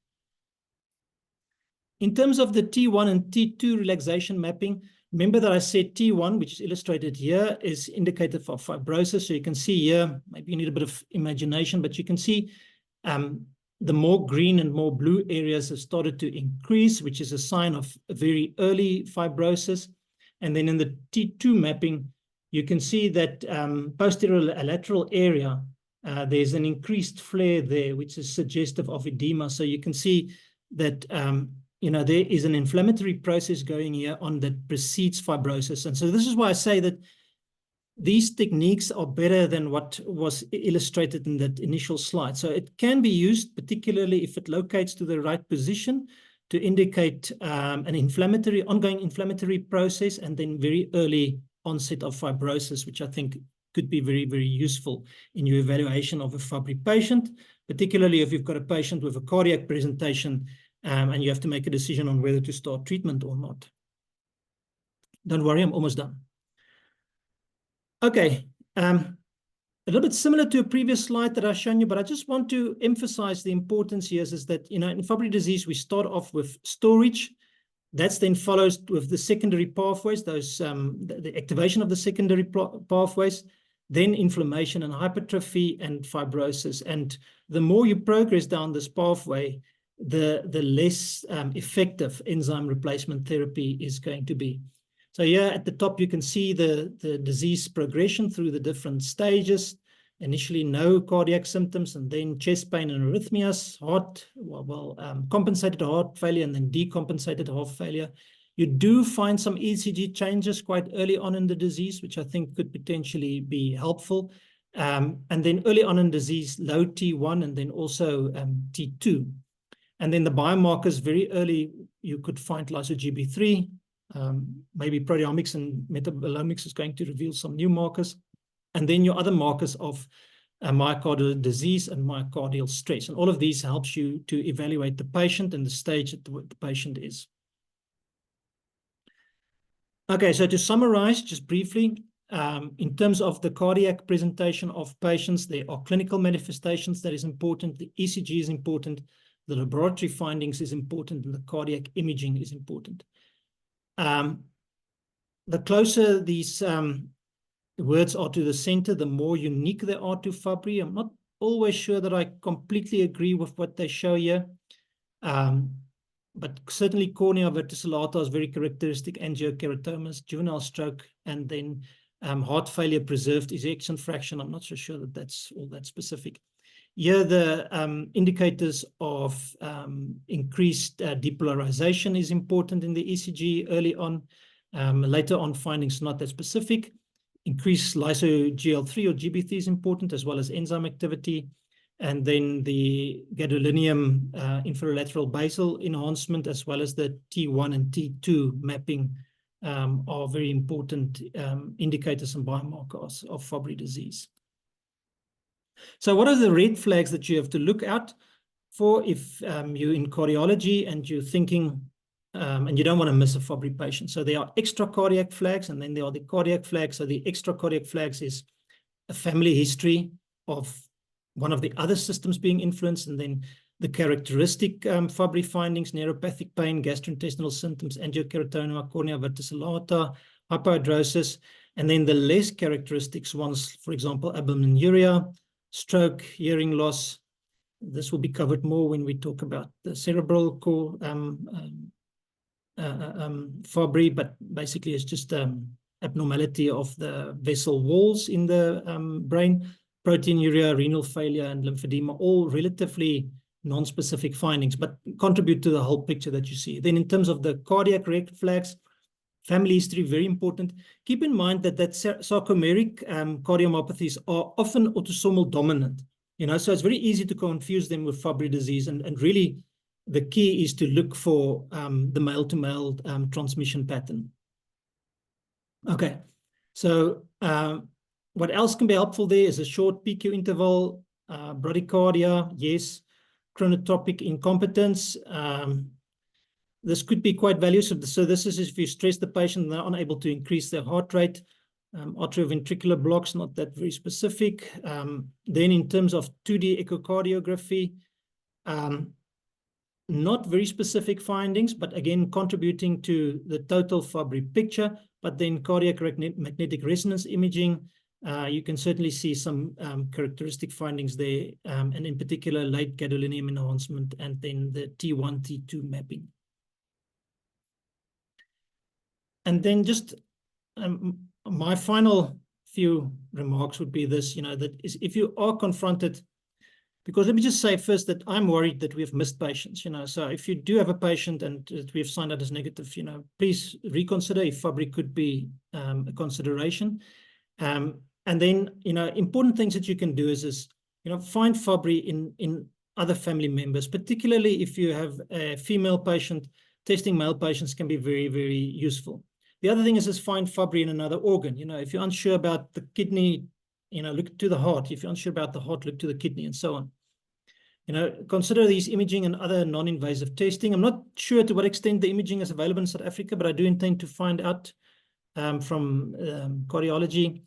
In terms of the T1 and T2 relaxation mapping, remember that I said T1, which is illustrated here, is indicated for fibrosis. So you can see here, maybe you need a bit of imagination, but you can see the more green and more blue areas have started to increase, which is a sign of a very early fibrosis. And then in the T2 mapping, you can see that posterolateral area, there's an increased flare there, which is suggestive of edema. So you can see that there is an inflammatory process going here on that precedes fibrosis. And so this is why I say that these techniques are better than what was illustrated in that initial slide. So it can be used, particularly if it locates to the right position, to indicate an ongoing inflammatory process, and then very early onset of fibrosis, which I think could be very, very useful in your evaluation of a Fabry patient, particularly if you've got a patient with a cardiac presentation and you have to make a decision on whether to start treatment or not. Don't worry, I'm almost done. Okay, a little bit similar to a previous slide that I've shown you, but I just want to emphasize the importance here is that, in Fabry disease, we start off with storage. That's then follows with the secondary pathways, the activation of the secondary pathways. then inflammation and hypertrophy and fibrosis. And the more you progress down this pathway, the less effective enzyme replacement therapy is going to be. So here at the top, you can see the disease progression through the different stages. Initially, no cardiac symptoms, and then chest pain and arrhythmias, compensated heart failure, and then decompensated heart failure. You do find some ECG changes quite early on in the disease, which I think could potentially be helpful. And then early on in disease, low T1 and then also T2. And then the biomarkers, very early, you could find lyso-Gb3. Maybe proteomics and metabolomics is going to reveal some new markers. And then your other markers of myocardial disease and myocardial stress. And all of these helps you to evaluate the patient and the stage that the patient is. Okay, so to summarize just briefly, in terms of the cardiac presentation of patients, there are clinical manifestations that is important. The ECG is important. The laboratory findings is important. And the cardiac imaging is important. The closer these words are to the center, the more unique they are to Fabry. I'm not always sure that I completely agree with what they show here. But certainly cornea verticillata is very characteristic, angiokeratomas, juvenile stroke, and then heart failure, preserved ejection fraction. I'm not so sure that that's all that specific. Here, the indicators of increased depolarization is important in the ECG early on. Later on, findings not that specific. Increased lyso-GL3 or GB3 is important, as well as enzyme activity. And then the gadolinium inferolateral basal enhancement, as well as the T1 and T2 mapping are very important indicators and biomarkers of Fabry disease. So what are the red flags that you have to look out for if you're in cardiology and you're thinking, and you don't want to miss a Fabry patient? So there are extra cardiac flags, and then there are the cardiac flags. So the extra cardiac flags is a family history of one of the other systems being influenced, and then the characteristic Fabry findings, neuropathic pain, gastrointestinal symptoms, angiokeratoma, cornea verticillata, hyperhidrosis, and then the less characteristics ones, for example, albuminuria, stroke, hearing loss. This will be covered more when we talk about the cerebral core Fabry, but basically it's just abnormality of the vessel walls in the brain, proteinuria, renal failure, and lymphedema, all relatively non-specific findings, but contribute to the whole picture that you see. Then in terms of the cardiac red flags, family history, very important. Keep in mind that sarcomeric cardiomyopathies are often autosomal dominant, so it's very easy to confuse them with Fabry disease. And really, the key is to look for the male-to-male transmission pattern. Okay, so what else can be helpful there is a short PQ interval, bradycardia, yes, chronotropic incompetence. This could be quite valuable. So this is if you stress the patient and they're unable to increase their heart rate. Atrioventricular blocks, not that very specific. Then in terms of 2D echocardiography, not very specific findings, but again, contributing to the total Fabry picture. But then cardiac magnetic resonance imaging, you can certainly see some characteristic findings there, and in particular, late gadolinium enhancement, and then the T1, T2 mapping. And then just my final few remarks would be this, that is, if you are confronted, because let me just say first that I'm worried that we've missed patients, so if you do have a patient and that we've signed out as negative, please reconsider if Fabry could be a consideration. And then, important things that you can do is find Fabry in other family members, particularly if you have a female patient. Testing male patients can be very, very useful. The other thing is find Fabry in another organ. If you're unsure about the kidney, look to the heart. If you're unsure about the heart, look to the kidney, and so on. Consider these imaging and other non-invasive testing. I'm not sure to what extent the imaging is available in South Africa, but I do intend to find out from cardiology.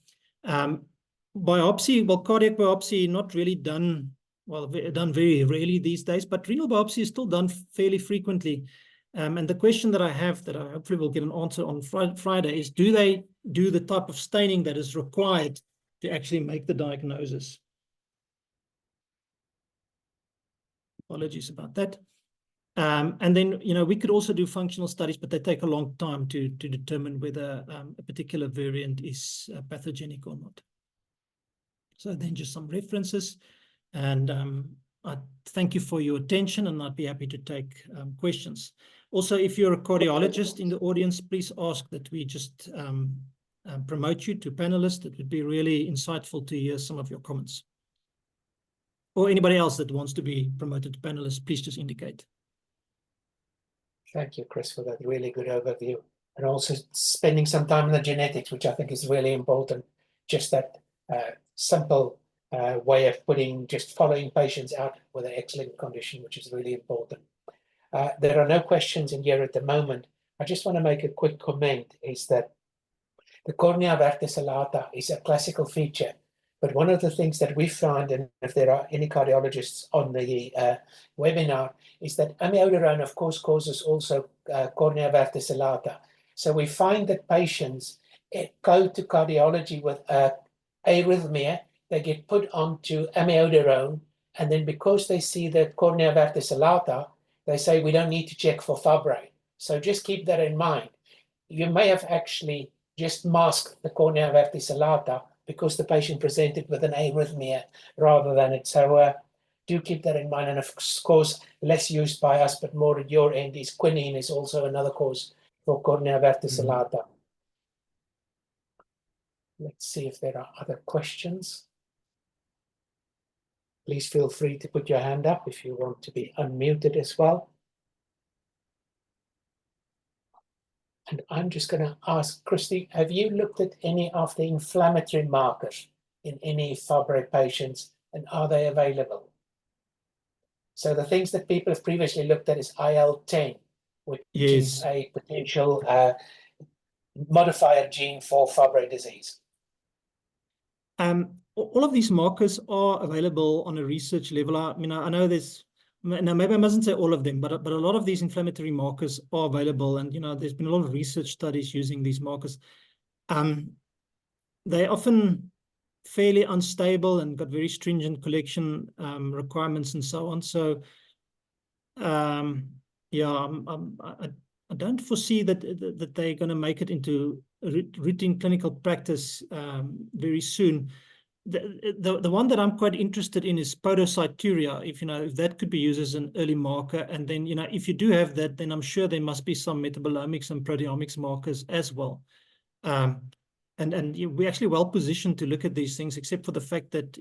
Biopsy, well, cardiac biopsy not really done, done very rarely these days, but renal biopsy is still done fairly frequently. And the question that I have, that I hopefully will get an answer on Friday, is do they do the type of staining that is required to actually make the diagnosis. Apologies about that. And then, we could also do functional studies, but they take a long time to determine whether a particular variant is pathogenic or not. So then just some references. And I thank you for your attention, and I'd be happy to take questions. Also, if you're a cardiologist in the audience, please ask that we just promote you to panelists. It would be really insightful to hear some of your comments. Or anybody else that wants to be promoted to panelists, please just indicate. Thank you, Chris, for that really good overview. And also spending some time on the genetics, which I think is really important. Just that simple way of just following patients out with an X-linked condition, which is really important. There are no questions in here at the moment. I just want to make a quick comment, is that the cornea verticillata is a classical feature. But one of the things that we find, and if there are any cardiologists on the webinar, is that amiodarone, of course, causes also cornea verticillata. So we find that patients go to cardiology with arrhythmia, they get put onto amiodarone, and then because they see the cornea verticillata, they say, we don't need to check for Fabry. So just keep that in mind. You may have actually just masked the cornea verticillata because the patient presented with an arrhythmia rather than it. So do keep that in mind. And of course, less used by us, but more at your end, is quinine is also another cause for cornea verticillata. Let's see if there are other questions. Please feel free to put your hand up if you want to be unmuted as well. And I'm just going to ask, Christy, have you looked at any of the inflammatory markers in any Fabry patients, and are they available? So the things that people have previously looked at is IL-10, which is a potential modifier gene for Fabry disease. All of these markers are available on a research level. I mean, I know there's, now maybe I mustn't say all of them, but a lot of these inflammatory markers are available, and there's been a lot of research studies using these markers. They're often fairly unstable and got very stringent collection requirements and so on. So, yeah, I don't foresee that they're going to make it into routine clinical practice very soon. The one that I'm quite interested in is podocyturia, if that could be used as an early marker. And then, if you do have that, then I'm sure there must be some metabolomics and proteomics markers as well. And we're actually well positioned to look at these things, except for the fact that,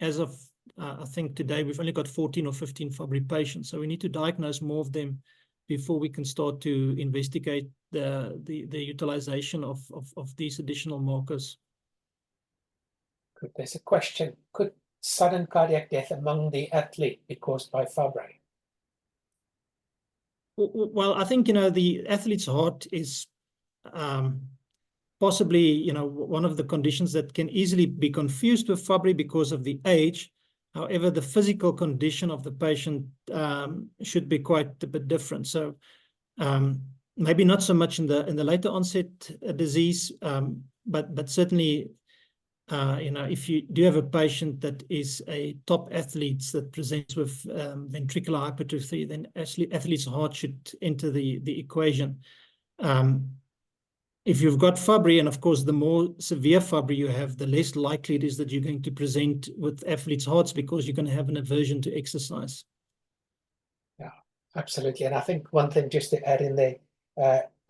as of, I think today, we've only got 14 or 15 Fabry patients. So we need to diagnose more of them before we can start to investigate the utilization of these additional markers. Good. There's a question. Could sudden cardiac death among the athlete be caused by Fabry? Well, I think, the athlete's heart is possibly, one of the conditions that can easily be confused with Fabry because of the age. However, the physical condition of the patient should be quite a bit different. So maybe not so much in the later onset disease, but certainly, if you do have a patient that is a top athlete that presents with ventricular hypertrophy, then actually athlete's heart should enter the equation. If you've got Fabry, and of course, the more severe Fabry you have, the less likely it is that you're going to present with athlete's hearts because you're going to have an aversion to exercise. Yeah, absolutely. And I think one thing just to add in there,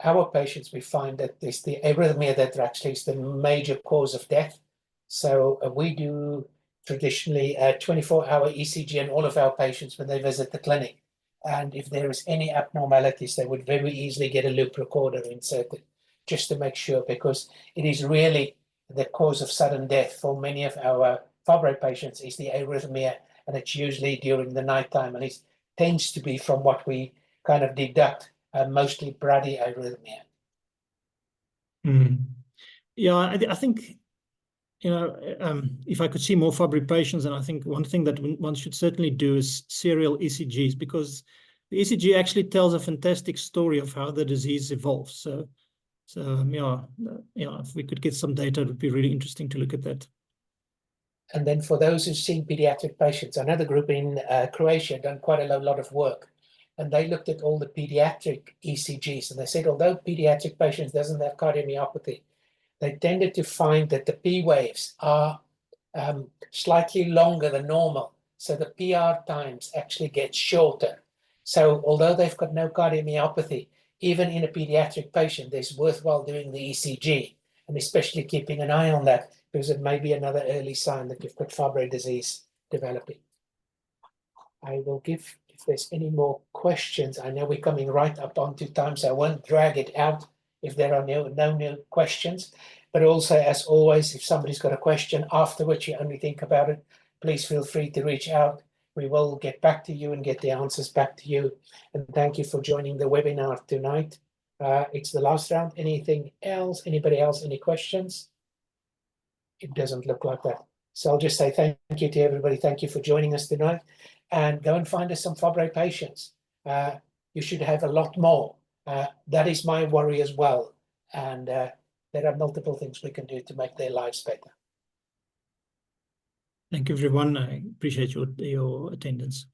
our patients, we find that it's the arrhythmia that actually is the major cause of death. So we do traditionally a 24-hour ECG on all of our patients when they visit the clinic. And if there is any abnormalities, they would very easily get a loop recorder inserted, just to make sure, because it is really the cause of sudden death for many of our Fabry patients is the arrhythmia, and it's usually during the nighttime, and it tends to be, from what we kind of deduct, mostly bradyarrhythmia. Yeah, I think, if I could see more Fabry patients, and I think one thing that one should certainly do is serial ECGs, because the ECG actually tells a fantastic story of how the disease evolves. So if we could get some data, it would be really interesting to look at that. And then for those who've seen pediatric patients, another group in Croatia done quite a lot of work. And they looked at all the pediatric ECGs. And they said, although pediatric patients doesn't have cardiomyopathy, they tended to find that the P waves are slightly longer than normal. So the PR times actually get shorter. So although they've got no cardiomyopathy, even in a pediatric patient, it's worthwhile doing the ECG, and especially keeping an eye on that, because it may be another early sign that you've got Fabry disease developing. I will give, if there's any more questions, I know we're coming right up onto time, so I won't drag it out if there are no new questions. But also, as always, if somebody's got a question afterwards, you only think about it, please feel free to reach out. We will get back to you and get the answers back to you. And thank you for joining the webinar tonight. It's the last round. Anything else? Anybody else? Any questions? It doesn't look like that. So I'll just say thank you to everybody. Thank you for joining us tonight. And go and find us some Fabry patients. You should have a lot more. That is my worry as well. And there are multiple things we can do to make their lives better. Thank you, everyone. I appreciate your attendance.